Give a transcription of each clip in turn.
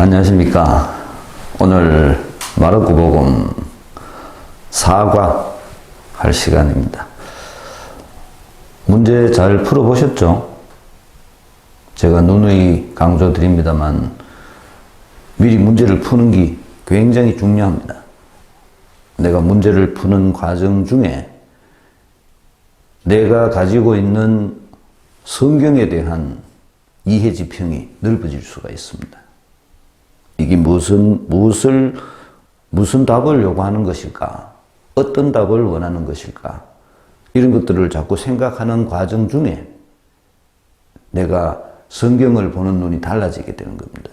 안녕하십니까. 오늘 마르코 복음 사과할 시간입니다. 문제 잘 풀어보셨죠? 제가 누누이 강조드립니다만 미리 문제를 푸는 게 굉장히 중요합니다. 내가 문제를 푸는 과정 중에 내가 가지고 있는 성경에 대한 이해 지평이 넓어질 수가 있습니다. 이게 무슨 답을 요구하는 것일까? 어떤 답을 원하는 것일까? 이런 것들을 자꾸 생각하는 과정 중에 내가 성경을 보는 눈이 달라지게 되는 겁니다.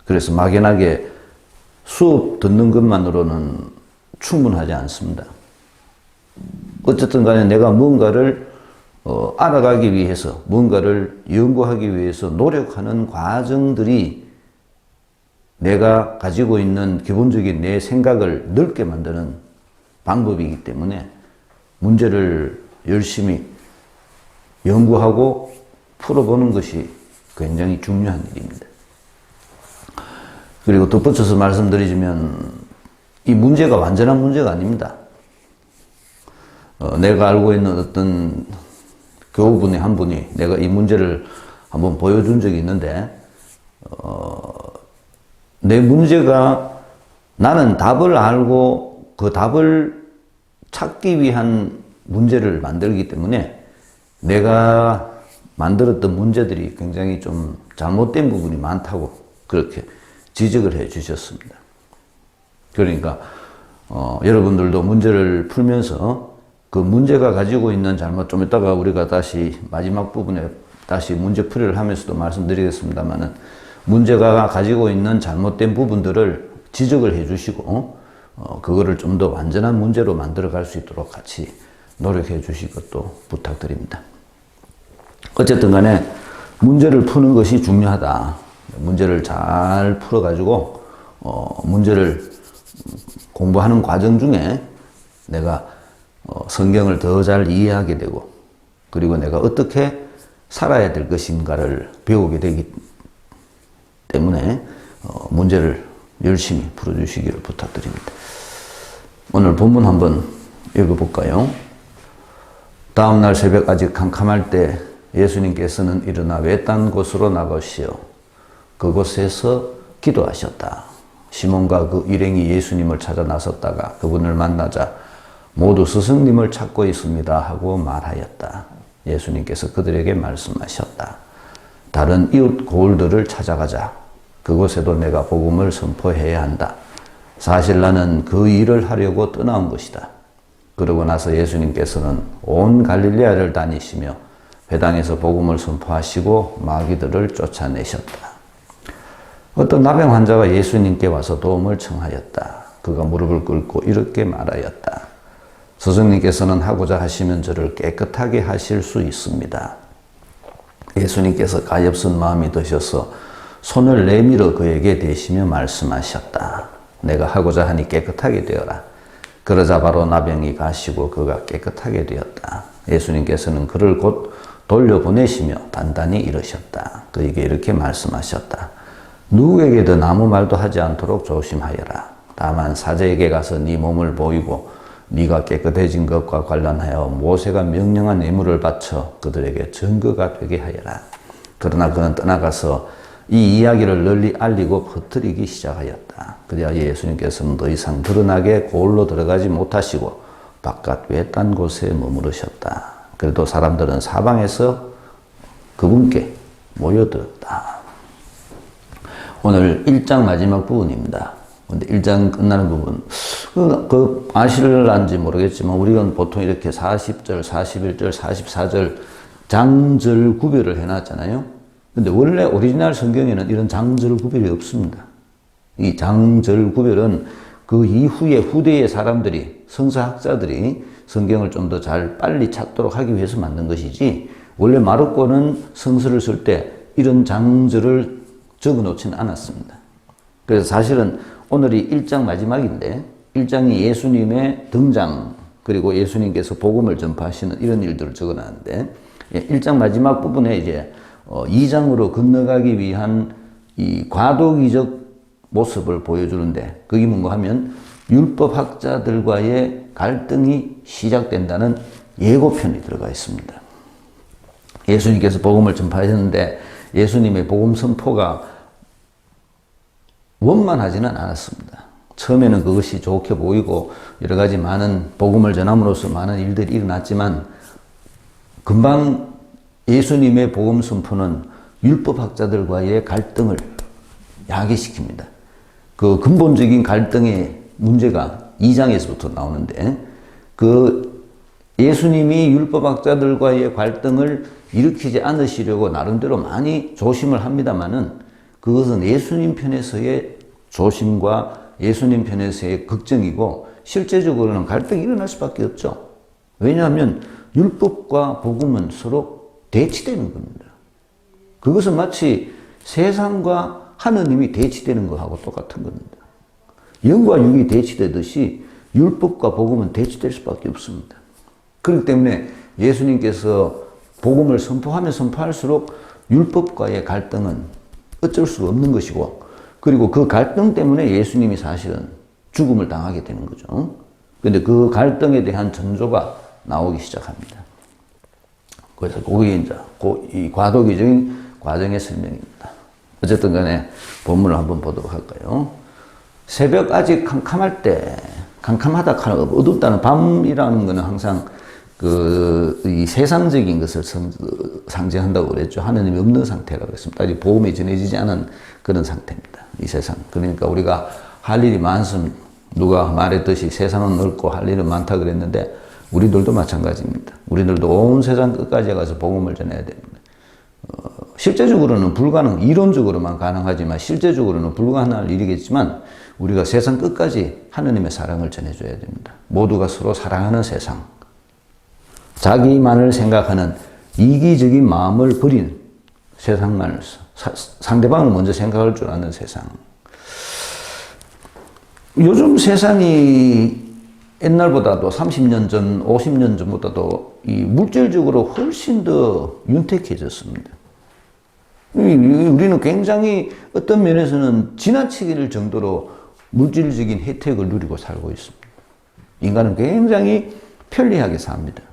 그래서 막연하게 수업 듣는 것만으로는 충분하지 않습니다. 어쨌든 간에 내가 뭔가를 알아가기 위해서, 뭔가를 연구하기 위해서 노력하는 과정들이 내가 가지고 있는 기본적인 내 생각을 넓게 만드는 방법이기 때문에 문제를 열심히 연구하고 풀어보는 것이 굉장히 중요한 일입니다. 그리고 덧붙여서 말씀드리자면 이 문제가 완전한 문제가 아닙니다. 내가 알고 있는 어떤 교우분의 한 분이 내가 이 문제를 한번 보여준 적이 있는데 내 문제가 나는 답을 알고 그 답을 찾기 위한 문제를 만들기 때문에 내가 만들었던 문제들이 굉장히 좀 잘못된 부분이 많다고 그렇게 지적을 해 주셨습니다. 그러니까 여러분들도 문제를 풀면서 그 문제가 가지고 있는 잘못, 좀 이따가 우리가 다시 마지막 부분에 다시 문제 풀이를 하면서도 말씀드리겠습니다만은 문제가 가지고 있는 잘못된 부분들을 지적을 해 주시고 그거를 좀 더 완전한 문제로 만들어 갈 수 있도록 같이 노력해 주실 것도 부탁드립니다. 어쨌든 간에 문제를 푸는 것이 중요하다. 문제를 잘 풀어 가지고 문제를 공부하는 과정 중에 내가 성경을 더 잘 이해하게 되고 그리고 내가 어떻게 살아야 될 것인가를 배우게 되기 때문에 문제를 열심히 풀어주시기를 부탁드립니다. 오늘 본문 한번 읽어볼까요? 다음날 새벽 아직 캄캄할 때 예수님께서는 일어나 외딴 곳으로 나가시어 그곳에서 기도하셨다. 시몬과 그 일행이 예수님을 찾아 나섰다가 그분을 만나자 모두 스승님을 찾고 있습니다 하고 말하였다. 예수님께서 그들에게 말씀하셨다. 다른 이웃 고을들을 찾아가자. 그곳에도 내가 복음을 선포해야 한다. 사실 나는 그 일을 하려고 떠나온 것이다. 그러고 나서 예수님께서는 온 갈릴레아를 다니시며 회당에서 복음을 선포하시고 마귀들을 쫓아내셨다. 어떤 나병 환자가 예수님께 와서 도움을 청하였다. 그가 무릎을 꿇고 이렇게 말하였다. 스승님께서는 하고자 하시면 저를 깨끗하게 하실 수 있습니다. 예수님께서 가엾은 마음이 드셔서 손을 내밀어 그에게 대시며 말씀하셨다. 내가 하고자 하니 깨끗하게 되어라. 그러자 바로 나병이 가시고 그가 깨끗하게 되었다. 예수님께서는 그를 곧 돌려보내시며 단단히 이르셨다. 그에게 이렇게 말씀하셨다. 누구에게든 아무 말도 하지 않도록 조심하여라. 다만 사제에게 가서 네 몸을 보이고 네가 깨끗해진 것과 관련하여 모세가 명령한 예물을 바쳐 그들에게 증거가 되게 하여라. 그러나 그는 떠나가서 이 이야기를 널리 알리고 퍼뜨리기 시작하였다. 그래야 예수님께서는 더 이상 드러나게 고을로 들어가지 못하시고 바깥 외딴 곳에 머무르셨다. 그래도 사람들은 사방에서 그분께 모여들었다. 오늘 1장 마지막 부분입니다. 근데 1장 끝나는 부분, 아실란지 모르겠지만 우리가 보통 이렇게 40절, 41절, 44절 장절 구별을 해놨잖아요. 근데 원래 오리지널 성경에는 이런 장절 구별이 없습니다. 이 장절 구별은 그 이후에 후대의 사람들이, 성서학자들이 성경을 좀 더 잘 빨리 찾도록 하기 위해서 만든 것이지 원래 마르코는 성서를 쓸 때 이런 장절을 적어 놓지는 않았습니다. 그래서 사실은 오늘이 1장 마지막인데 1장이 예수님의 등장 그리고 예수님께서 복음을 전파하시는 이런 일들을 적어 놨는데 1장 마지막 부분에 이제 2장으로 건너가기 위한 이 과도기적 모습을 보여주는데 그게 뭔가 하면 율법학자들과의 갈등이 시작된다는 예고편이 들어가 있습니다. 예수님께서 복음을 전파하셨는데 예수님의 복음 선포가 원만하지는 않았습니다. 처음에는 그것이 좋게 보이고 여러 가지 많은 복음을 전함으로써 많은 일들이 일어났지만 금방 예수님의 복음 선포는 율법학자들과의 갈등을 야기시킵니다. 그 근본적인 갈등의 문제가 2장에서부터 나오는데 그 예수님이 율법학자들과의 갈등을 일으키지 않으시려고 나름대로 많이 조심을 합니다마는 그것은 예수님 편에서의 조심과 예수님 편에서의 걱정이고 실제적으로는 갈등이 일어날 수밖에 없죠. 왜냐하면 율법과 복음은 서로 대치되는 겁니다. 그것은 마치 세상과 하느님이 대치되는 것하고 똑같은 겁니다. 영과 육이 대치되듯이 율법과 복음은 대치될 수밖에 없습니다. 그렇기 때문에 예수님께서 복음을 선포하면 선포할수록 율법과의 갈등은 어쩔 수 없는 것이고 그리고 그 갈등 때문에 예수님이 사실은 죽음을 당하게 되는 거죠. 그런데 그 갈등에 대한 전조가 나오기 시작합니다. 그래서 그게 이제 이 과도기적인 과정의 설명입니다. 어쨌든 간에 본문을 한번 보도록 할까요? 새벽 아직 캄캄할 때, 캄캄하다, 어둡다는 밤이라는 것은 항상 이 세상적인 것을 상징한다고 그랬죠. 하느님이 없는 상태라고 그랬습니다. 아직 복음이 전해지지 않은 그런 상태입니다. 이 세상. 그러니까 우리가 할 일이 많습니다. 누가 말했듯이 세상은 넓고 할 일은 많다 그랬는데 우리들도 마찬가지입니다. 우리들도 온 세상 끝까지 가서 복음을 전해야 됩니다. 실제적으로는 이론적으로만 가능하지만 실제적으로는 불가능할 일이겠지만 우리가 세상 끝까지 하느님의 사랑을 전해줘야 됩니다. 모두가 서로 사랑하는 세상. 자기만을 생각하는 이기적인 마음을 버린 세상만을 상대방을 먼저 생각할 줄 아는 세상. 요즘 세상이 옛날보다도 30년 전, 50년 전보다도 이 물질적으로 훨씬 더 윤택해졌습니다. 우리는 굉장히 어떤 면에서는 지나치길 정도로 물질적인 혜택을 누리고 살고 있습니다. 인간은 굉장히 편리하게 삽니다.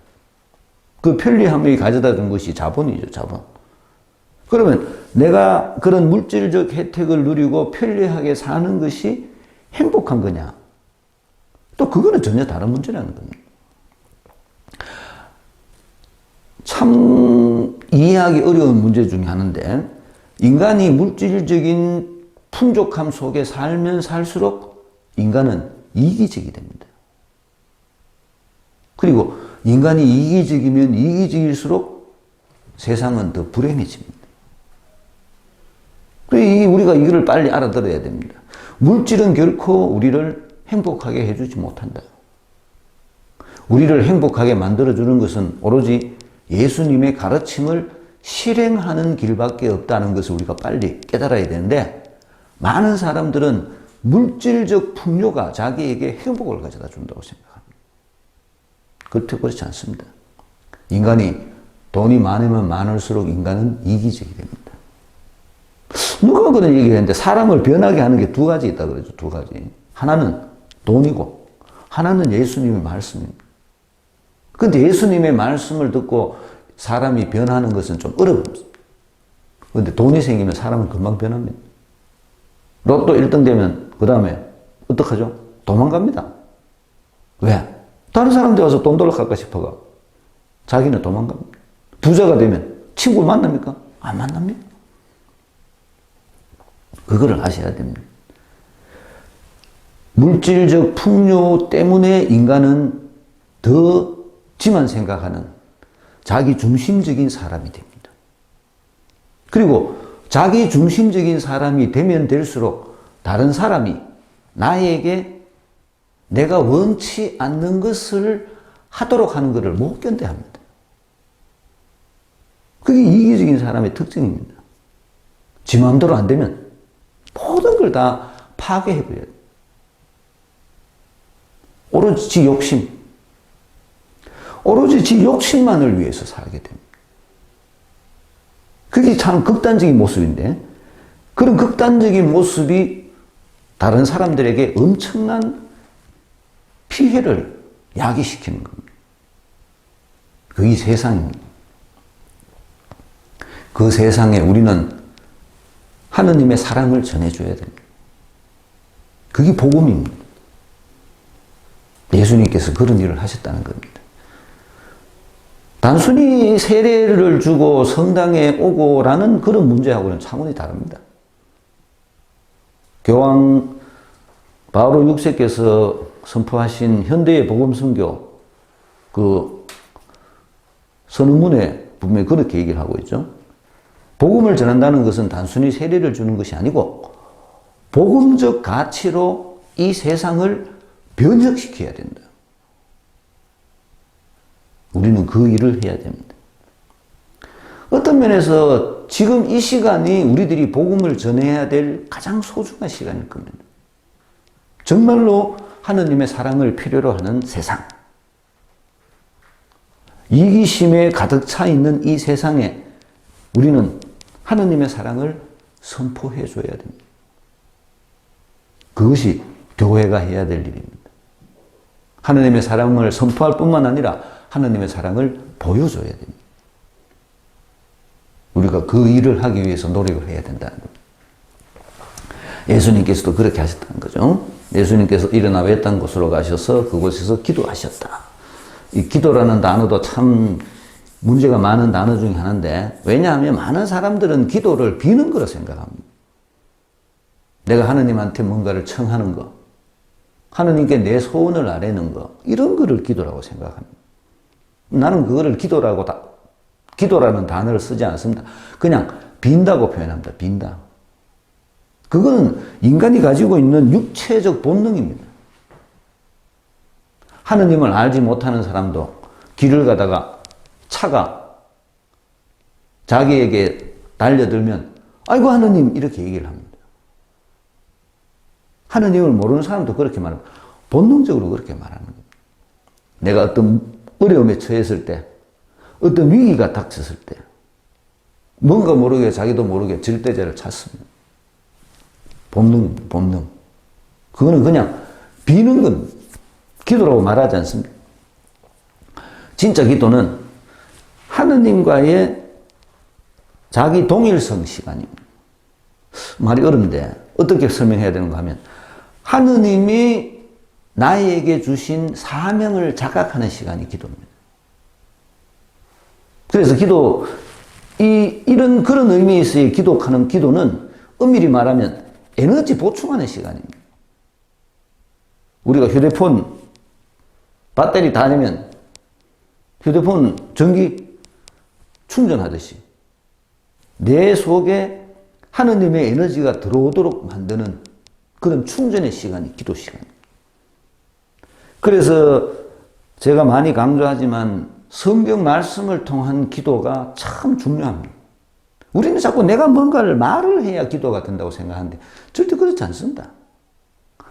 그 편리함이 가져다 준 것이 자본이죠, 자본. 그러면 내가 그런 물질적 혜택을 누리고 편리하게 사는 것이 행복한 거냐? 또 그거는 전혀 다른 문제라는 겁니다. 참 이해하기 어려운 문제 중에 하나인데 인간이 물질적인 풍족함 속에 살면 살수록 인간은 이기적이 됩니다. 그리고 인간이 이기적이면 이기적일수록 세상은 더 불행해집니다. 우리가 이거를 빨리 알아들어야 됩니다. 물질은 결코 우리를 행복하게 해주지 못한다. 우리를 행복하게 만들어주는 것은 오로지 예수님의 가르침을 실행하는 길밖에 없다는 것을 우리가 빨리 깨달아야 되는데 많은 사람들은 물질적 풍요가 자기에게 행복을 가져다 준다고 생각합니다. 그렇지 않습니다. 인간이 돈이 많으면 많을수록 인간은 이기적이 됩니다. 누가 그런 얘기를 했는데 사람을 변하게 하는 게 두 가지 있다고 그러죠. 두 가지. 하나는 돈이고 하나는 예수님의 말씀입니다. 그런데 예수님의 말씀을 듣고 사람이 변하는 것은 좀 어렵습니다. 그런데 돈이 생기면 사람은 금방 변합니다. 로또 1등 되면 그 다음에 어떡하죠? 도망갑니다. 왜? 다른 사람들 와서 돈 돌려 갈까 싶어가. 자기는 도망갑니다. 부자가 되면 친구를 만납니까? 안 만납니다. 그거를 아셔야 됩니다. 물질적 풍요 때문에 인간은 더 지만 생각하는 자기 중심적인 사람이 됩니다. 그리고 자기 중심적인 사람이 되면 될수록 다른 사람이 나에게 내가 원치 않는 것을 하도록 하는 것을 못 견뎌합니다. 그게 이기적인 사람의 특징입니다. 지 마음대로 안 되면 모든 걸 다 파괴해버려야 돼요. 오로지 지 욕심. 오로지 지 욕심만을 위해서 살게 됩니다. 그게 참 극단적인 모습인데 그런 극단적인 모습이 다른 사람들에게 엄청난 피해를 야기시키는 겁니다. 그게 세상입니다. 그 세상에 우리는 하느님의 사랑을 전해줘야 됩니다. 그게 복음입니다. 예수님께서 그런 일을 하셨다는 겁니다. 단순히 세례를 주고 성당에 오고라는 그런 문제하고는 차원이 다릅니다. 교황 바오로 6세께서 선포하신 현대의 복음선교 그 선언문에 분명히 그렇게 얘기를 하고 있죠. 복음을 전한다는 것은 단순히 세례를 주는 것이 아니고 복음적 가치로 이 세상을 변혁시켜야 된다. 우리는 그 일을 해야 됩니다. 어떤 면에서 지금 이 시간이 우리들이 복음을 전해야 될 가장 소중한 시간일 겁니다. 정말로 하느님의 사랑을 필요로 하는 세상. 이기심에 가득 차 있는 이 세상에 우리는 하느님의 사랑을 선포해 줘야 됩니다. 그것이 교회가 해야 될 일입니다. 하느님의 사랑을 선포할 뿐만 아니라 하느님의 사랑을 보여줘야 됩니다. 우리가 그 일을 하기 위해서 노력을 해야 된다는 겁니다. 예수님께서도 그렇게 하셨다는 거죠. 예수님께서 일어나 외딴 곳으로 가셔서 그곳에서 기도하셨다. 이 기도라는 단어도 참 문제가 많은 단어 중에 하나인데, 왜냐하면 많은 사람들은 기도를 비는 거로 생각합니다. 내가 하느님한테 뭔가를 청하는 거, 하느님께 내 소원을 아뢰는 거, 이런 거를 기도라고 생각합니다. 나는 그거를 기도라는 단어를 쓰지 않습니다. 그냥 빈다고 표현합니다. 빈다. 그건 인간이 가지고 있는 육체적 본능입니다. 하느님을 알지 못하는 사람도 길을 가다가 차가 자기에게 달려들면 아이고 하느님 이렇게 얘기를 합니다. 하느님을 모르는 사람도 그렇게 말합니다. 본능적으로 그렇게 말하는 겁니다. 내가 어떤 어려움에 처했을 때, 어떤 위기가 닥쳤을 때 뭔가 모르게 자기도 모르게 절대자를 찾습니다. 본능. 그거는 그냥 비는 건 기도라고 말하지 않습니다. 진짜 기도는 하느님과의 자기 동일성 시간입니다. 말이 어려운데 어떻게 설명해야 되는가 하면, 하느님이 나에게 주신 사명을 자각하는 시간이 기도입니다. 그래서 이런 그런 의미에서의 기도하는 기도는 엄밀히 말하면 에너지 보충하는 시간입니다. 우리가 휴대폰 배터리 다 내면 휴대폰 전기 충전하듯이 내 속에 하느님의 에너지가 들어오도록 만드는 그런 충전의 시간이 기도 시간입니다. 그래서 제가 많이 강조하지만 성경 말씀을 통한 기도가 참 중요합니다. 우리는 자꾸 내가 뭔가를 말을 해야 기도가 된다고 생각하는데 절대 그렇지 않습니다.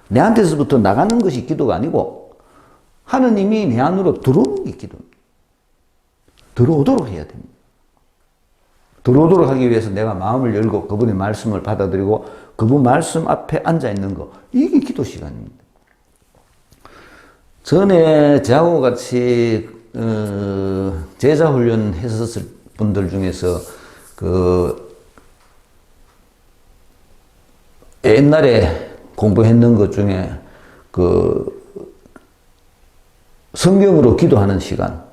내한테서부터 나가는 것이 기도가 아니고 하느님이 내 안으로 들어오는 게 기도입니다. 들어오도록 해야 됩니다. 들어오도록 하기 위해서 내가 마음을 열고 그분의 말씀을 받아들이고 그분 말씀 앞에 앉아있는 거, 이게 기도 시간입니다. 전에 저하고 같이 제자 훈련 했었을 분들 중에서 옛날에 공부했는 것 중에 성경으로 기도하는 시간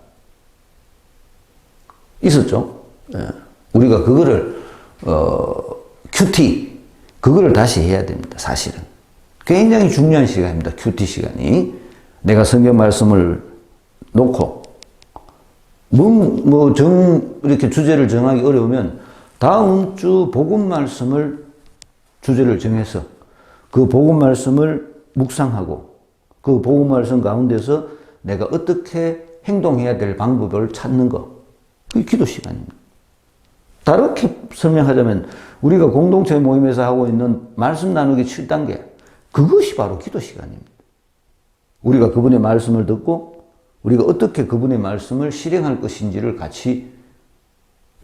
있었죠. 예. 우리가 그거를 큐티 그거를 다시 해야 됩니다. 사실은 굉장히 중요한 시간입니다. 큐티 시간이. 내가 성경 말씀을 놓고 이렇게 주제를 정하기 어려우면 다음 주 복음 말씀을 주제를 정해서 그 복음 말씀을 묵상하고 그 복음 말씀 가운데서 내가 어떻게 행동해야 될 방법을 찾는 거, 그게 기도 시간입니다. 다르게 설명하자면 우리가 공동체 모임에서 하고 있는 말씀 나누기 7단계, 그것이 바로 기도 시간입니다. 우리가 그분의 말씀을 듣고 우리가 어떻게 그분의 말씀을 실행할 것인지를 같이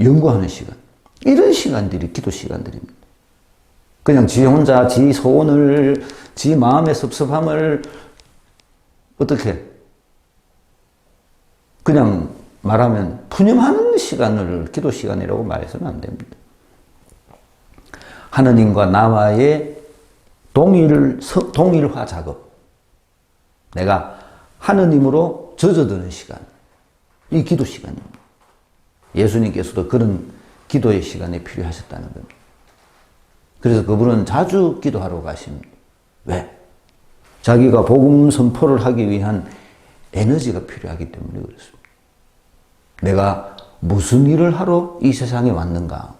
연구하는 시간, 이런 시간들이 기도 시간들입니다. 그냥 지 혼자 지 소원을, 지 마음의 섭섭함을 어떻게 그냥 말하면 푸념하는 시간을 기도 시간이라고 말해서는 안 됩니다. 하느님과 나와의 동일화 작업. 내가 하느님으로 젖어드는 시간. 이 기도 시간입니다. 예수님께서도 그런 기도의 시간이 필요하셨다는 겁니다. 그래서 그분은 자주 기도하러 가십니다. 왜? 자기가 복음 선포를 하기 위한 에너지가 필요하기 때문에 그렇습니다. 내가 무슨 일을 하러 이 세상에 왔는가?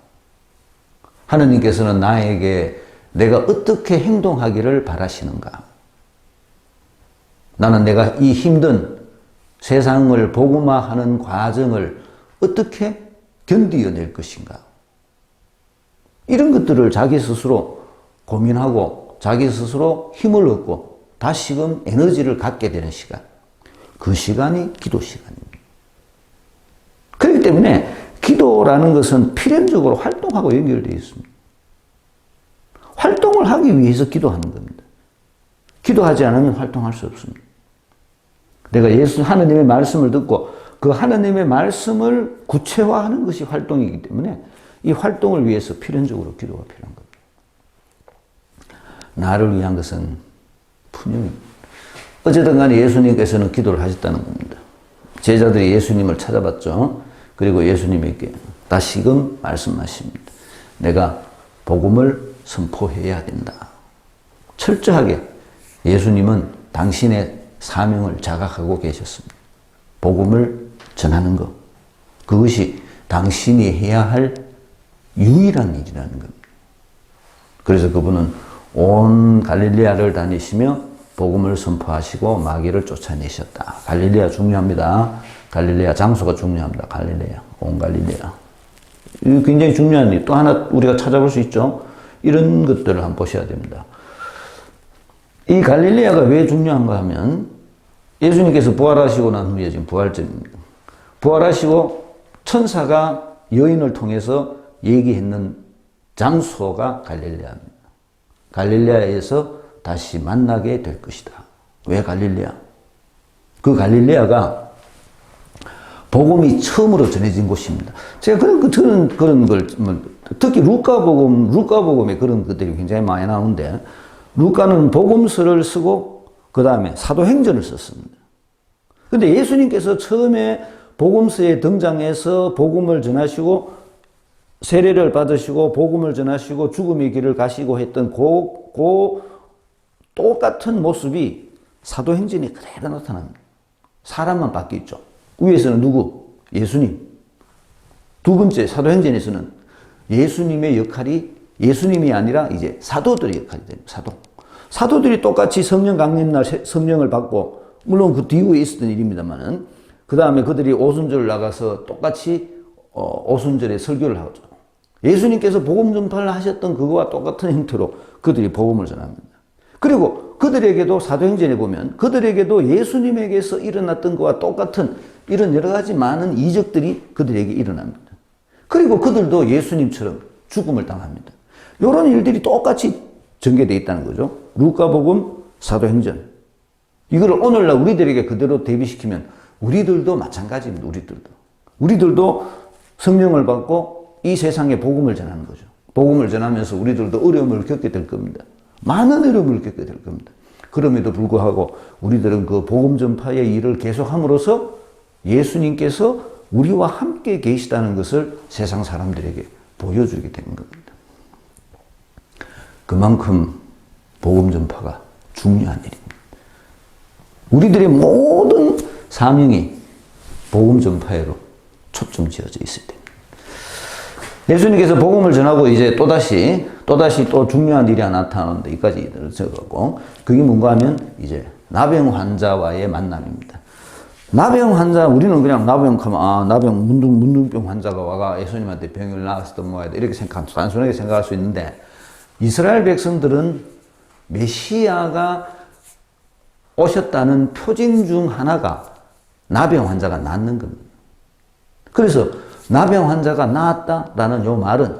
하느님께서는 나에게 내가 어떻게 행동하기를 바라시는가? 나는 내가 이 힘든 세상을 복음화하는 과정을 어떻게 견디어낼 것인가? 이런 것들을 자기 스스로 고민하고 자기 스스로 힘을 얻고 다시금 에너지를 갖게 되는 시간. 그 시간이 기도 시간입니다. 그렇기 때문에 기도라는 것은 필연적으로 활동하고 연결되어 있습니다. 활동을 하기 위해서 기도하는 겁니다. 기도하지 않으면 활동할 수 없습니다. 내가 하느님의 말씀을 듣고 그 하느님의 말씀을 구체화하는 것이 활동이기 때문에 이 활동을 위해서 필연적으로 기도가 필요한 겁니다. 나를 위한 것은 푸념입니다. 어쨌든 간에 예수님께서는 기도를 하셨다는 겁니다. 제자들이 예수님을 찾아봤죠. 그리고 예수님에게 다시금 말씀하십니다. 내가 복음을 선포해야 된다. 철저하게 예수님은 당신의 사명을 자각하고 계셨습니다. 복음을 전하는 것. 그것이 당신이 해야 할 유일한 일이라는 겁니다. 그래서 그분은 온 갈릴레아를 다니시며 복음을 선포하시고 마귀를 쫓아내셨다. 갈릴레아 중요합니다. 갈릴레아 장소가 중요합니다. 갈릴레아, 온 갈릴레아. 이거 굉장히 중요한 일. 또 하나 우리가 찾아볼 수 있죠. 이런 것들을 한번 보셔야 됩니다. 이 갈릴레아가 왜 중요한가 하면 예수님께서 부활하시고 난 후에 지금 부활절입니다. 부활하시고 천사가 여인을 통해서 얘기했는 장소가 갈릴레아입니다. 갈릴레아에서 다시 만나게 될 것이다. 왜 갈릴레아? 그 갈릴레아가 복음이 처음으로 전해진 곳입니다. 제가 그런 걸, 특히 루카복음에 그런 것들이 굉장히 많이 나오는데, 루카는 복음서를 쓰고, 그 다음에 사도행전을 썼습니다. 근데 예수님께서 처음에 복음서에 등장해서 복음을 전하시고, 세례를 받으시고, 복음을 전하시고, 죽음의 길을 가시고 했던 똑같은 모습이 사도행전에 그대로 나타납니다. 사람만 바뀌었죠. 위에서는 누구? 예수님. 두 번째 사도행전에서는 예수님의 역할이 예수님이 아니라 이제 사도들의 역할이 됩니다. 사도들이 똑같이 성령 강림날 성령을 받고, 물론 그 뒤에 있었던 일입니다만은, 그 다음에 그들이 오순절 나가서 똑같이 오순절에 설교를 하죠. 예수님께서 복음 전파를 하셨던 그거와 똑같은 형태로 그들이 복음을 전합니다. 그리고 그들에게도 사도행전에 보면 그들에게도 예수님에게서 일어났던 것과 똑같은 이런 여러 가지 많은 이적들이 그들에게 일어납니다. 그리고 그들도 예수님처럼 죽음을 당합니다. 이런 일들이 똑같이 전개되어 있다는 거죠. 루카복음, 사도행전. 이걸 오늘날 우리들에게 그대로 대비시키면 우리들도 마찬가지입니다. 우리들도 성령을 받고 이 세상에 복음을 전하는 거죠. 복음을 전하면서 우리들도 어려움을 겪게 될 겁니다. 많은 어려움을 겪게 될 겁니다. 그럼에도 불구하고 우리들은 그 복음 전파의 일을 계속함으로써 예수님께서 우리와 함께 계시다는 것을 세상 사람들에게 보여주게 되는 겁니다. 그만큼 복음 전파가 중요한 일입니다. 우리들의 모든 사명이 복음 전파로 초점 지어져 있을 때입니다. 예수님께서 복음을 전하고 이제 또다시 또 중요한 일이 하나 나타나는데 여기까지 적었고, 그게 뭔가 하면 이제 나병 환자와의 만남입니다. 나병 환자, 우리는 그냥 나병하면 나병 문둥병 환자가 와가 예수님한테 병을 나았었던 모양이다 이렇게 단순하게 생각할 수 있는데, 이스라엘 백성들은 메시아가 오셨다는 표징 중 하나가 나병 환자가 낫는 겁니다. 그래서 나병 환자가 나았다라는 요 말은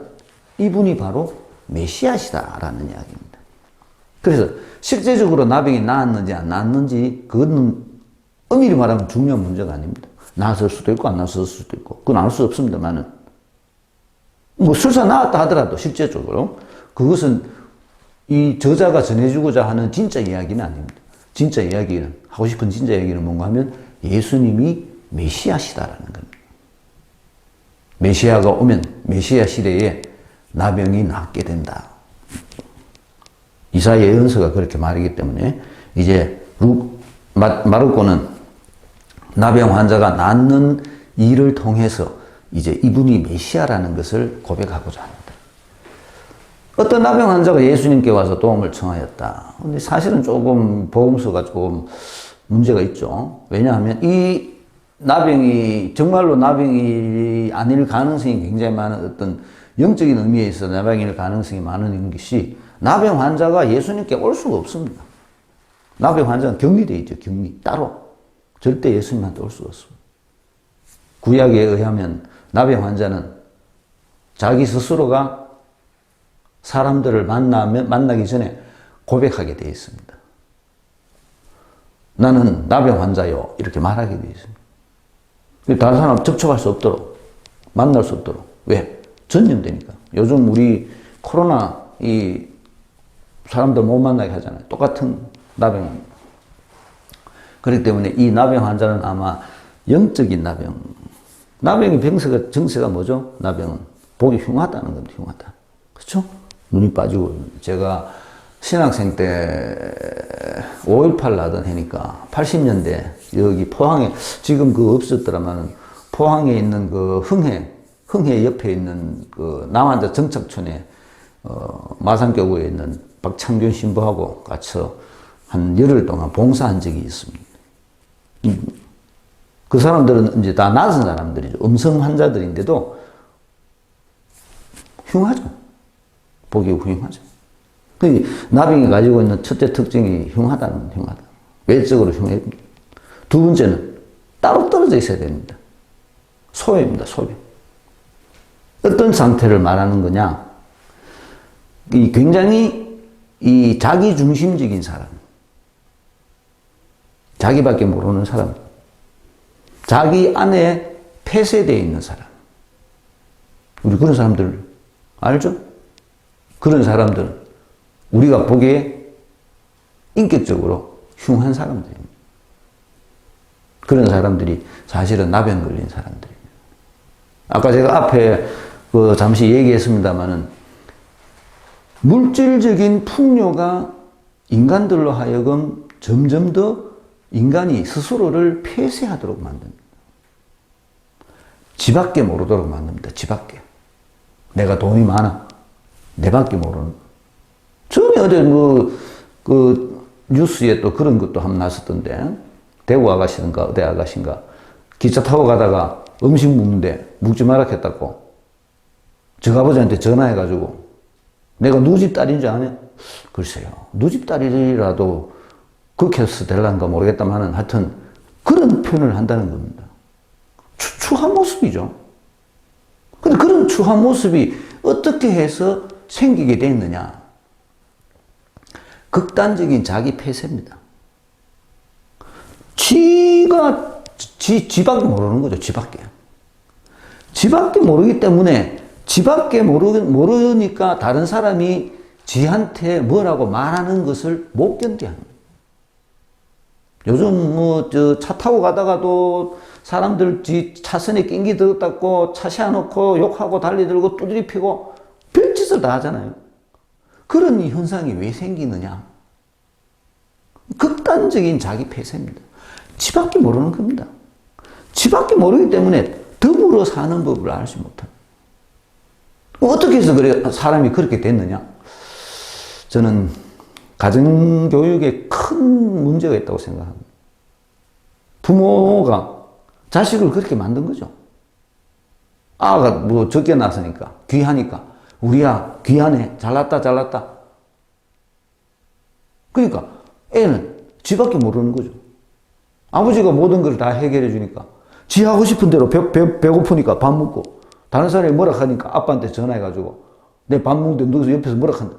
이분이 바로 메시아시다라는 이야기입니다. 그래서 실제적으로 나병이 나았는지 안 나았는지 그거는 엄밀히 말하면 중요한 문제가 아닙니다. 나았을 수도 있고 안 나았을 수도 있고 그건 알 수 없습니다만은 뭐 설사 나았다 하더라도 실제적으로 그것은 이 저자가 전해주고자 하는 진짜 이야기는 아닙니다. 진짜 이야기는 하고 싶은 진짜 이야기는 뭔가 하면 예수님이 메시아시다라는 겁니다. 메시아가 오면 메시아 시대에 나병이 낫게 된다. 이사야 예언서가 그렇게 말이기 때문에 이제 마르코는 나병 환자가 낫는 일을 통해서 이제 이분이 메시아라는 것을 고백하고자 합니다. 어떤 나병 환자가 예수님께 와서 도움을 청하였다. 근데 사실은 조금 복음서가 조금 문제가 있죠. 왜냐하면 이 나병이 정말로 나병이 아닐 가능성이 굉장히 많은 어떤 영적인 의미에 있어 나병일 가능성이 많은 것이 나병 환자가 예수님께 올 수가 없습니다. 나병 환자는 격리되어 있죠. 격리 따로 절대 예수님한테 올 수가 없습니다. 구약에 의하면 나병 환자는 자기 스스로가 사람들을 만나기 전에 고백하게 되어 있습니다. 나는 나병 환자요. 이렇게 말하게 되어 있습니다. 다른 사람 접촉할 수 없도록, 만날 수 없도록. 왜? 전염되니까. 요즘 우리 코로나 이 사람들 못 만나게 하잖아요. 똑같은 나병. 그렇기 때문에 이 나병 환자는 아마 영적인 나병. 나병의 정세가 뭐죠? 나병은 보기 흉하다는 겁니다. 흉하다. 그렇죠? 눈이 빠지고 제가 신학생 때 5.18 나던 해니까 80년대 여기 포항에 지금 그 없었더라면 포항에 있는 그 흥해 옆에 있는 그 남한자 정착촌에 마산교구에 있는 박창균 신부하고 같이 한 열흘 동안 봉사한 적이 있습니다. 그 사람들은 이제 다 낯선 사람들이죠. 음성 환자들인데도 흉하죠. 보기 흉하죠. 나병이 가지고 있는 첫째 특징이 흉하다. 외적으로 흉해. 두 번째는 따로 떨어져 있어야 됩니다. 소외입니다. 소외. 어떤 상태를 말하는 거냐? 굉장히 이 자기 중심적인 사람. 자기밖에 모르는 사람. 자기 안에 폐쇄되어 있는 사람. 우리 그런 사람들 알죠? 그런 사람들 우리가 보기에 인격적으로 흉한 사람들입니다. 그런 사람들이 사실은 나병 걸린 사람들입니다. 아까 제가 앞에 잠시 얘기했습니다마는 물질적인 풍요가 인간들로 하여금 점점 더 인간이 스스로를 폐쇄하도록 만듭니다. 지밖에 모르도록 만듭니다. 지밖에. 내가 돈이 많아. 내밖에 모르는. 처음에 어제 뉴스에 또 그런 것도 한번 났었던데, 대구 아가씨인가, 어디 아가씨인가, 기차 타고 가다가 음식 먹는데 묵지 마라 했다고. 저 아버지한테 전화해가지고, 내가 누구 집 딸인 줄 아냐? 글쎄요. 누구 집 딸이라도 그렇게 해서 될란가 모르겠다마는 하여튼 그런 표현을 한다는 겁니다. 추한 모습이죠. 근데 그런 추한 모습이 어떻게 해서 생기게 됐느냐? 극단적인 자기 폐쇄입니다. 지밖에 모르는 거죠. 지밖에 모르기 때문에 지밖에 모르니까 다른 사람이 지한테 뭐라고 말하는 것을 못 견뎌합니다. 요즘 차 타고 가다가도 사람들 차선에 낑기 들었다고 차 세워놓고 욕하고 달리들고 두드리 피고 별짓을 다 하잖아요. 그런 현상이 왜 생기느냐? 극단적인 자기 폐쇄입니다. 지밖에 모르는 겁니다. 지밖에 모르기 때문에 더불어 사는 법을 알지 못합니다. 어떻게 해서 사람이 그렇게 됐느냐? 저는 가정교육에 큰 문제가 있다고 생각합니다. 부모가 자식을 그렇게 만든 거죠. 아가 적게 낳았으니까, 귀하니까. 우리야, 귀하네. 잘났다. 그러니까 애는 지밖에 모르는 거죠. 아버지가 모든 걸 다 해결해 주니까, 지 하고 싶은 대로 배고프니까 밥 먹고, 다른 사람이 뭐라 하니까 아빠한테 전화해가지고, 내 밥 먹는데 누워서 옆에서 뭐라 한다.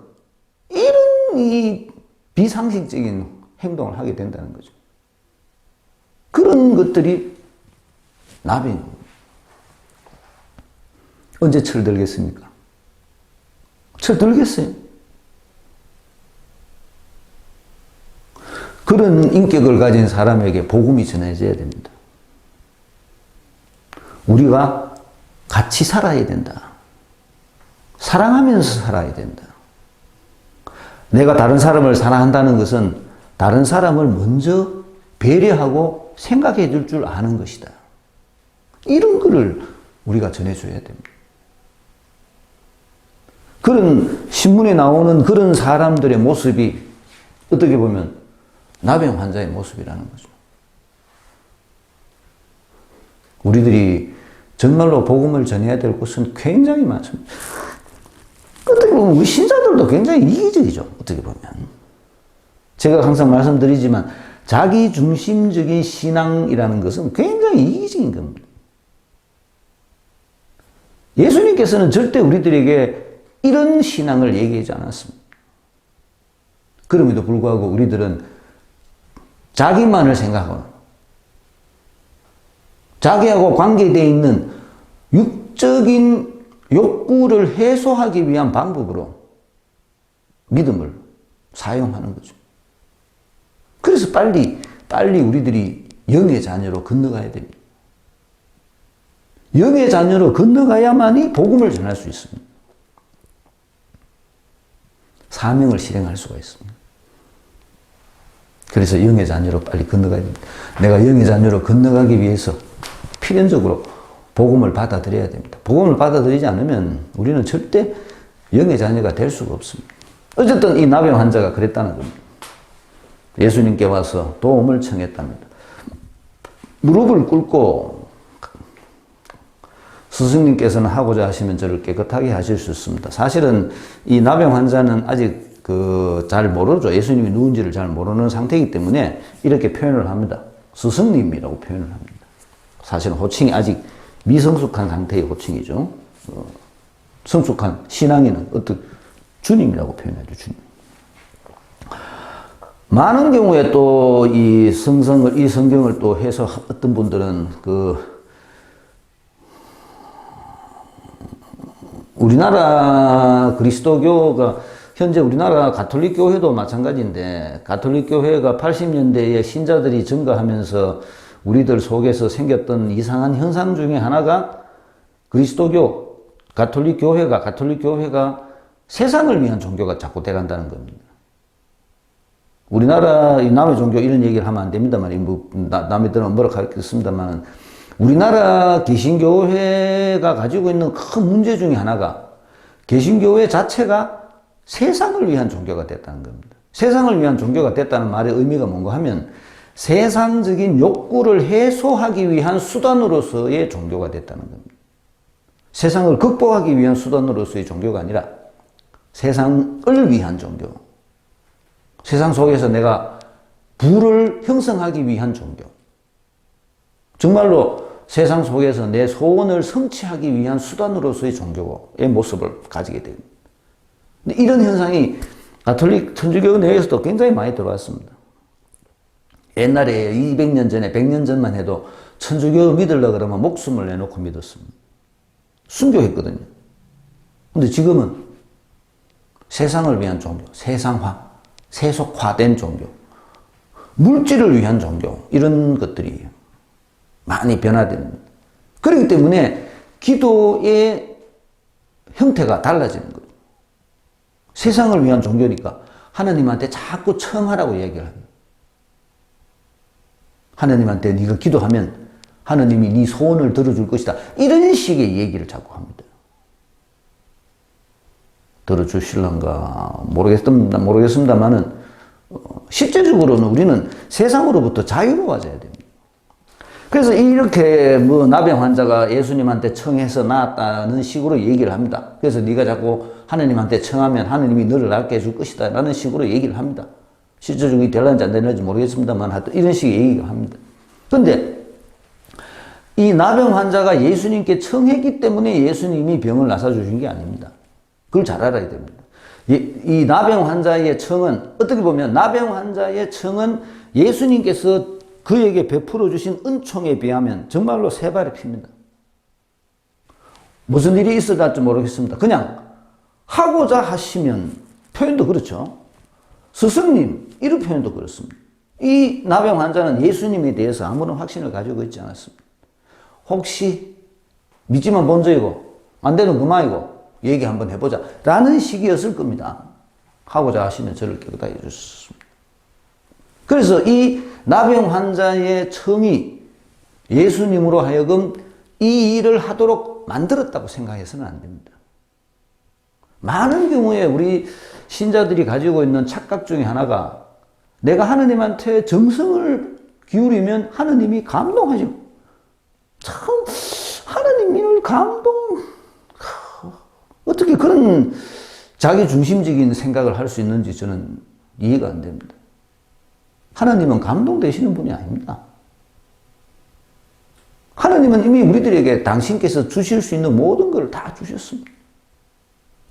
이런 이 비상식적인 행동을 하게 된다는 거죠. 그런 것들이 나병입니다. 언제 철들겠습니까? 철들겠어요? 그런 인격을 가진 사람에게 복음이 전해져야 됩니다. 우리가 같이 살아야 된다. 사랑하면서 살아야 된다. 내가 다른 사람을 사랑한다는 것은 다른 사람을 먼저 배려하고 생각해 줄 줄 아는 것이다. 이런 거를 우리가 전해줘야 됩니다. 그런 신문에 나오는 그런 사람들의 모습이 어떻게 보면 나병 환자의 모습이라는 거죠. 우리들이 정말로 복음을 전해야 될 곳은 굉장히 많습니다. 어떻게 보면 우리 신자들도 굉장히 이기적이죠. 어떻게 보면. 제가 항상 말씀드리지만 자기 중심적인 신앙이라는 것은 굉장히 이기적인 겁니다. 예수님께서는 절대 우리들에게 이런 신앙을 얘기하지 않았습니다. 그럼에도 불구하고 우리들은 자기만을 생각하고 자기하고 관계되어 있는 육적인 욕구를 해소하기 위한 방법으로 믿음을 사용하는 거죠. 그래서 빨리 우리들이 영의 자녀로 건너가야 됩니다. 영의 자녀로 건너가야만이 복음을 전할 수 있습니다. 사명을 실행할 수가 있습니다. 그래서 영의 자녀로 빨리 건너가야 됩니다. 내가 영의 자녀로 건너가기 위해서 필연적으로 복음을 받아들여야 됩니다. 복음을 받아들이지 않으면 우리는 절대 영의 자녀가 될 수가 없습니다. 어쨌든 이 나병 환자가 그랬다는 겁니다. 예수님께 와서 도움을 청했답니다. 무릎을 ቁ꿇고 스승님께서는 하고자 하시면 저를 깨끗하게 하실 수 있습니다. 사실은 이 나병 환자는 아직 잘 모르죠. 예수님이 누군지를 잘 모르는 상태이기 때문에 이렇게 표현을 합니다. 스승님이라고 표현을 합니다. 사실은 호칭이 아직 미성숙한 상태의 호칭이죠. 성숙한 신앙인은 어떤 주님이라고 표현하죠. 주님. 많은 경우에 또 이 성경을 또 해서 어떤 분들은 우리나라 그리스도교가 현재 우리나라 가톨릭 교회도 마찬가지인데 가톨릭 교회가 80년대에 신자들이 증가하면서 우리들 속에서 생겼던 이상한 현상 중에 하나가 그리스도교, 가톨릭 교회가 세상을 위한 종교가 자꾸 돼간다는 겁니다. 우리나라 남의 종교 이런 얘기를 하면 안 됩니다만, 남의 들은 뭐라 하겠습니다만, 우리나라 개신교회가 가지고 있는 큰 문제 중에 하나가 개신교회 자체가 세상을 위한 종교가 됐다는 겁니다. 세상을 위한 종교가 됐다는 말의 의미가 뭔가 하면 세상적인 욕구를 해소하기 위한 수단으로서의 종교가 됐다는 겁니다. 세상을 극복하기 위한 수단으로서의 종교가 아니라 세상을 위한 종교. 세상 속에서 내가 부를 형성하기 위한 종교. 정말로 세상 속에서 내 소원을 성취하기 위한 수단으로서의 종교의 모습을 가지게 됩니다. 근데 이런 현상이 가톨릭 천주교 내에서도 굉장히 많이 들어왔습니다. 옛날에 200년 전에 100년 전만 해도 천주교 믿으려고 그러면 목숨을 내놓고 믿었습니다. 순교했거든요. 근데 지금은 세상을 위한 종교, 세상화, 세속화된 종교, 물질을 위한 종교, 이런 것들이 많이 변화됩니다. 그렇기 때문에 기도의 형태가 달라지는 거예요. 세상을 위한 종교니까 하나님한테 자꾸 청하라고 얘기를 합니다. 하나님한테 네가 기도하면 하나님이 네 소원을 들어줄 것이다. 이런 식의 얘기를 자꾸 합니다. 들어주실런가 모르겠습니다만은 실제적으로는 우리는 세상으로부터 자유로워져야 됩니다. 그래서 이렇게 나병 환자가 예수님한테 청해서 나았다는 식으로 얘기를 합니다. 그래서 네가 자꾸 하나님한테 청하면 하나님이 너를 낫게 해줄 것이다 라는 식으로 얘기를 합니다. 실제적으로 이 될는지 안 될는지 모르겠습니다만 하여튼 이런 식의 얘기를 합니다. 그런데 이 나병 환자가 예수님께 청했기 때문에 예수님이 병을 나사주신 게 아닙니다. 그걸 잘 알아야 됩니다. 이 나병 환자의 청은, 어떻게 보면 나병 환자의 청은 예수님께서 그에게 베풀어 주신 은총에 비하면 정말로 세 발의 피입니다. 무슨 일이 있어질지 모르겠습니다. 그냥 하고자 하시면, 표현도 그렇죠. 스승님, 이런 표현도 그렇습니다. 이 나병 환자는 예수님에 대해서 아무런 확신을 가지고 있지 않았습니다. 혹시 믿지만 먼저이고 안 되는 그만이고 얘기 한번 해보자 라는 식이었을 겁니다. 하고자 하시면 저를 깨끗하게 해주셨습니다. 그래서 이 나병 환자의 청이 예수님으로 하여금 이 일을 하도록 만들었다고 생각해서는 안 됩니다. 많은 경우에 우리 신자들이 가지고 있는 착각 중에 하나가 내가 하느님한테 정성을 기울이면 하느님이 감동하죠. 참 하느님을 어떻게 그런 자기 중심적인 생각을 할 수 있는지 저는 이해가 안 됩니다. 하나님은 감동되시는 분이 아닙니다. 하나님은 이미 우리들에게 당신께서 주실 수 있는 모든 걸 다 주셨습니다.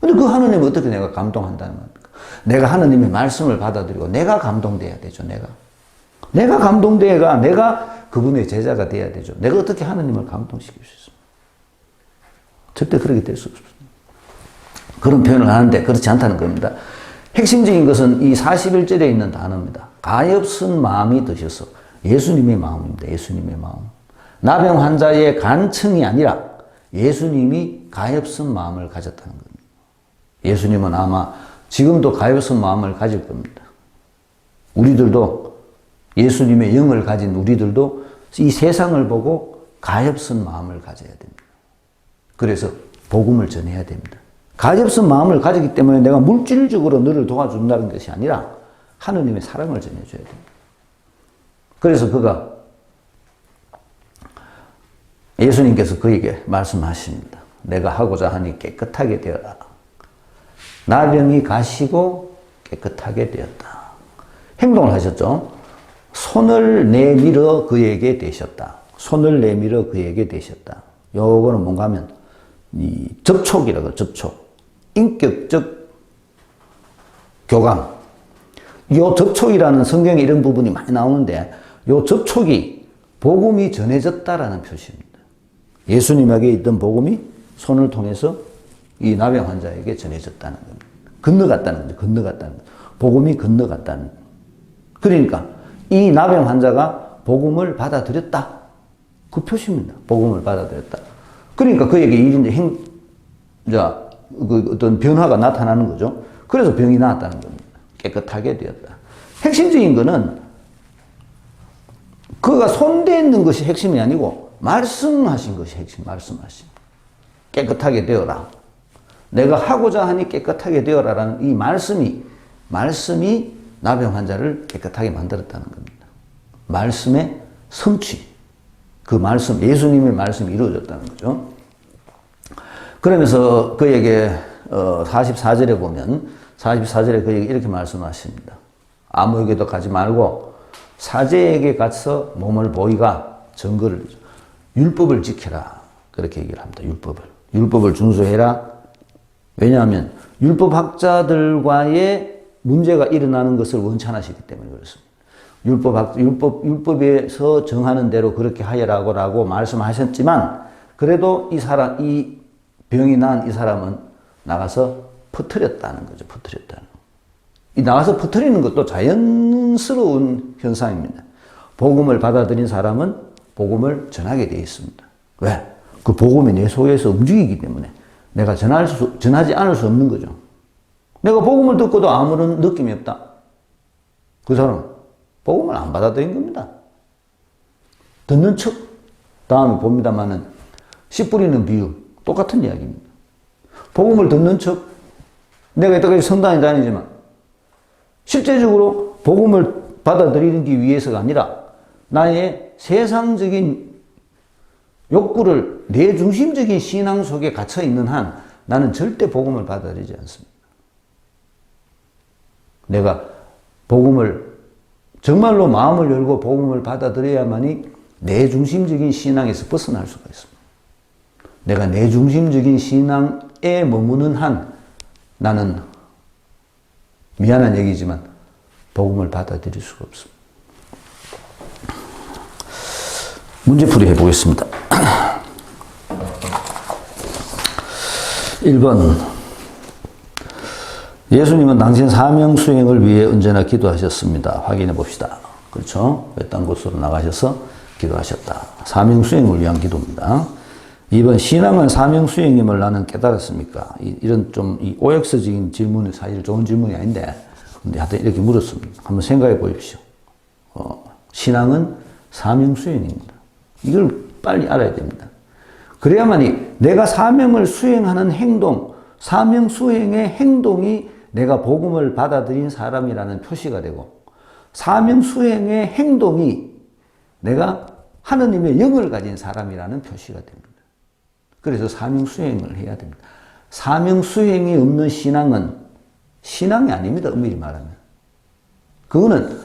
근데 그 하나님을 어떻게 내가 감동한다는 겁니까? 내가 하나님의 말씀을 받아들이고 내가 감동돼야 되죠. 내가 감동돼야 내가 그분의 제자가 돼야 되죠. 내가 어떻게 하나님을 감동시킬 수 있습니까? 절대 그렇게 될 수 없습니다. 그런 표현을 하는데 그렇지 않다는 겁니다. 핵심적인 것은 이 41절에 있는 단어입니다. 가엾은 마음이 드셔서, 예수님의 마음입니다. 예수님의 마음. 나병 환자의 간청이 아니라 예수님이 가엾은 마음을 가졌다는 겁니다. 예수님은 아마 지금도 가엾은 마음을 가질 겁니다. 우리들도, 예수님의 영을 가진 우리들도 이 세상을 보고 가엾은 마음을 가져야 됩니다. 그래서 복음을 전해야 됩니다. 가엾은 마음을 가지기 때문에 내가 물질적으로 너를 도와준다는 것이 아니라 하느님의 사랑을 전해줘야 됩니다. 그래서 그가, 예수님께서 그에게 말씀하십니다. 내가 하고자 하니 깨끗하게 되어라. 나병이 가시고 깨끗하게 되었다. 행동을 하셨죠. 손을 내밀어 그에게 대셨다. 손을 내밀어 그에게 대셨다. 요거는 뭔가 하면 이 접촉이라고, 접촉. 인격적 교감. 요 접촉이라는 성경에 이런 부분이 많이 나오는데 요 접촉이 복음이 전해졌다라는 표시입니다. 예수님에게 있던 복음이 손을 통해서 이 나병 환자에게 전해졌다는 겁니다. 건너갔다는 거죠. 건너갔다는 거죠. 복음이 건너갔다는 거죠. 그러니까 이 나병 환자가 복음을 받아들였다. 그 표시입니다. 복음을 받아들였다. 그러니까 그에게 그 어떤 변화가 나타나는 거죠. 그래서 병이 나았다는 겁니다. 깨끗하게 되었다. 핵심적인 거는 그가 손대는 것이 핵심이 아니고 말씀하신 것이 핵심, 말씀하신. 깨끗하게 되어라. 내가 하고자 하니 깨끗하게 되어라라는 이 말씀이 나병 환자를 깨끗하게 만들었다는 겁니다. 말씀의 성취. 그 말씀, 예수님의 말씀이 이루어졌다는 거죠. 그러면서 그에게 44절에 보면 44절에 그에게 이렇게 말씀하십니다. 아무에게도 가지 말고 사제에게 가서 몸을 보이가 증거를, 율법을 지켜라. 그렇게 얘기를 합니다. 율법을 준수해라. 왜냐하면 율법학자들과의 문제가 일어나는 것을 원천하시기 때문에 그렇습니다. 율법에서 정하는 대로 그렇게 하여라고 말씀하셨지만 그래도 이 병이 난 이 사람은 나가서 퍼뜨렸다는 거죠. 이 나가서 퍼뜨리는 것도 자연스러운 현상입니다. 복음을 받아들인 사람은 복음을 전하게 되어 있습니다. 왜? 그 복음이 내 속에서 움직이기 때문에 내가 전하지 않을 수 없는 거죠. 내가 복음을 듣고도 아무런 느낌이 없다. 그 사람은 복음을 안 받아들인 겁니다. 듣는 척. 다음에 봅니다만은 씨 뿌리는 비유. 똑같은 이야기입니다. 복음을 듣는 척. 내가 이때까지 성당에 다니지만 실제적으로 복음을 받아들이기 위해서가 아니라 나의 세상적인 욕구를 내 중심적인 신앙 속에 갇혀 있는 한 나는 절대 복음을 받아들이지 않습니다. 내가 복음을 정말로 마음을 열고 복음을 받아들여야만이 내 중심적인 신앙에서 벗어날 수가 있습니다. 내가 내 중심적인 신앙에 머무는 한 나는 미안한 얘기지만 복음을 받아들일 수가 없습니다. 문제풀이 해보겠습니다. 1번. 예수님은 당신 사명 수행을 위해 언제나 기도하셨습니다. 확인해 봅시다. 그렇죠? 외딴 곳으로 나가셔서 기도하셨다. 사명 수행을 위한 기도입니다. 2번. 신앙은 사명 수행임을 나는 깨달았습니까? 이런 좀 이 OX적인 질문이 사실 좋은 질문이 아닌데, 근데 하여튼 이렇게 물었습니다. 한번 생각해 보십시오. 신앙은 사명 수행입니다. 이걸 빨리 알아야 됩니다. 그래야만이 내가 사명을 수행하는 행동, 사명 수행의 행동이 내가 복음을 받아들인 사람이라는 표시가 되고, 사명 수행의 행동이 내가 하느님의 영을 가진 사람이라는 표시가 됩니다. 그래서 사명 수행을 해야 됩니다. 사명 수행이 없는 신앙은 신앙이 아닙니다. 엄밀히 말하면. 그거는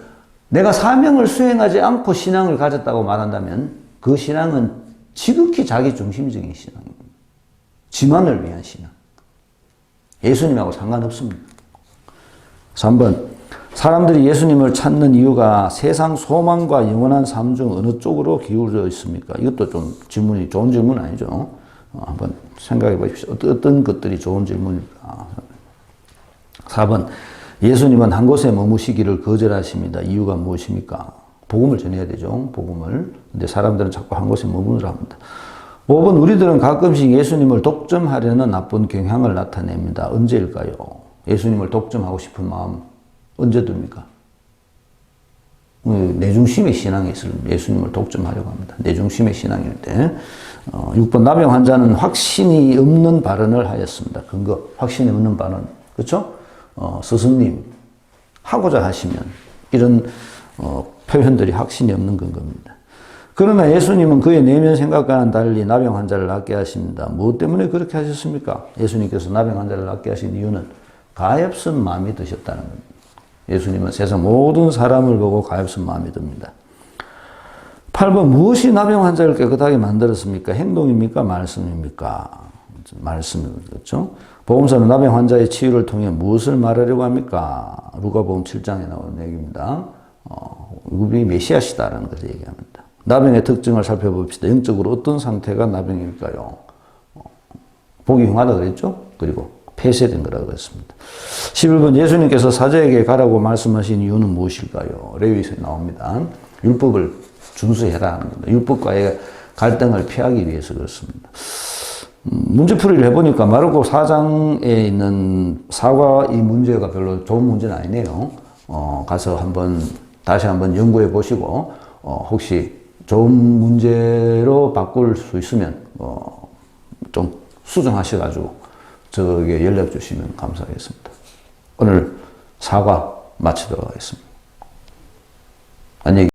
내가 사명을 수행하지 않고 신앙을 가졌다고 말한다면 그 신앙은 지극히 자기중심적인 신앙입니다. 지만을 위한 신앙. 예수님하고 상관없습니다. 3번. 사람들이 예수님을 찾는 이유가 세상 소망과 영원한 삶 중 어느 쪽으로 기울어 있습니까? 이것도 좀 질문이 좋은 질문 아니죠? 한번 생각해 보십시오. 어떤 것들이 좋은 질문일까? 4번. 예수님은 한 곳에 머무시기를 거절하십니다. 이유가 무엇입니까? 복음을 전해야 되죠. 복음을. 근데 사람들은 자꾸 한 곳에 머무르라 합니다. 5번. 우리들은 가끔씩 예수님을 독점하려는 나쁜 경향을 나타냅니다. 언제일까요? 예수님을 독점하고 싶은 마음 언제 듭니까? 내중심의 신앙이 있을 예수님을 독점하려고 합니다. 내중심의 신앙일 때. 6번. 나병 환자는 확신이 없는 발언을 하였습니다. 근거. 확신이 없는 발언. 그렇죠? 스승님 하고자 하시면 이런 표현들이 확신이 없는 근거입니다. 그러나 예수님은 그의 내면 생각과는 달리 나병 환자를 낫게 하십니다. 무엇 때문에 그렇게 하셨습니까? 예수님께서 나병 환자를 낫게 하신 이유는 가엾은 마음이 드셨다는 겁니다. 예수님은 세상 모든 사람을 보고 가엾은 마음이 듭니다. 8번. 무엇이 나병 환자를 깨끗하게 만들었습니까? 행동입니까? 말씀입니까? 말씀입니다. 그렇죠? 복음서는 나병 환자의 치유를 통해 무엇을 말하려고 합니까? 누가복음 7장에 나오는 얘기입니다. 이분이 메시아시다라는 것을 얘기합니다. 나병의 특징을 살펴봅시다. 영적으로 어떤 상태가 나병일까요? 보기 흉하다 그랬죠? 그리고 폐쇄된 거라고 그랬습니다. 11번. 예수님께서 사제에게 가라고 말씀하신 이유는 무엇일까요? 레위기서에 나옵니다. 율법을 준수해라 합니다. 율법과의 갈등을 피하기 위해서 그렇습니다. 문제풀이를 해보니까 마르코 4장에 있는 사과 이 문제가 별로 좋은 문제는 아니네요. 가서 다시 한번 연구해 보시고, 혹시 좋은 문제로 바꿀 수 있으면, 좀 수정하셔가지고, 저에게 연락 주시면 감사하겠습니다. 오늘 사과 마치도록 하겠습니다. 안녕히